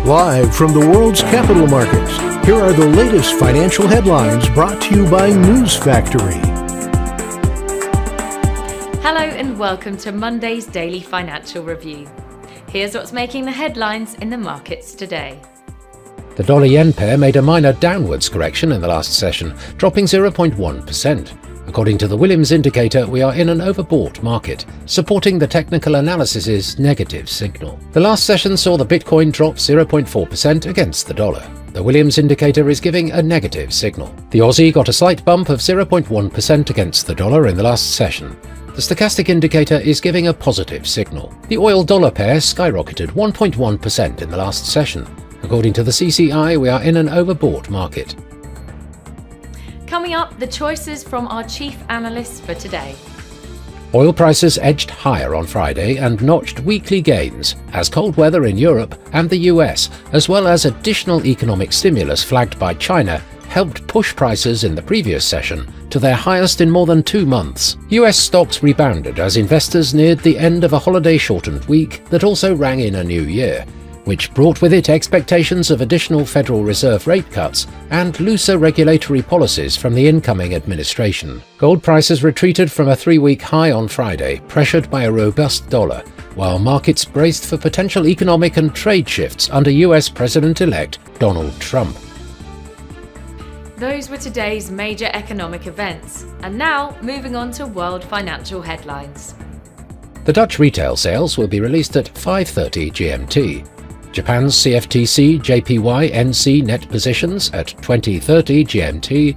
Live from the world's capital markets, here are the latest financial headlines brought to you by News Factory. Hello and welcome to Monday's Daily Financial Review. Here's what's making the headlines in the markets today. The dollar-yen pair made a minor downwards correction in the last session, dropping 0.1%. According to the Williams indicator, we are in an overbought market, supporting the technical analysis's negative signal. The last session saw the Bitcoin drop 0.4% against the dollar. The Williams indicator is giving a negative signal. The Aussie got a slight bump of 0.1% against the dollar in the last session. The stochastic indicator is giving a positive signal. The oil-dollar pair skyrocketed 1.1% in the last session. According to the CCI, we are in an overbought market. Coming up, the choices from our chief analysts for today. Oil prices edged higher on Friday and notched weekly gains as cold weather in Europe and the US, as well as additional economic stimulus flagged by China, helped push prices in the previous session to their highest in more than 2 months. US stocks rebounded as investors neared the end of a holiday-shortened week that also rang in a new year, which brought with it expectations of additional Federal Reserve rate cuts and looser regulatory policies from the incoming administration. Gold prices retreated from a 3-week high on Friday, pressured by a robust dollar, while markets braced for potential economic and trade shifts under US President-elect Donald Trump. Those were today's major economic events. And now, moving on to world financial headlines. The Dutch retail sales will be released at 5:30 GMT. Japan's CFTC JPY NC net positions at 20:30 GMT,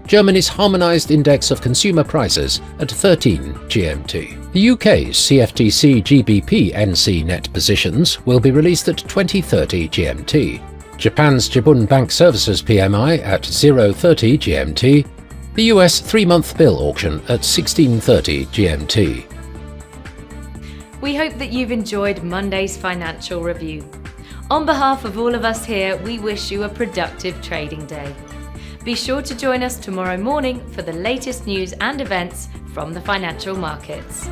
Germany's harmonized index of consumer prices at 13 GMT. The UK's CFTC GBP NC net positions will be released at 20:30 GMT. Japan's Jibun Bank Services PMI at 0:30 GMT, the US 3-month bill auction at 16:30 GMT. We hope that you've enjoyed Monday's financial review. On behalf of all of us here, we wish you a productive trading day. Be sure to join us tomorrow morning for the latest news and events from the financial markets.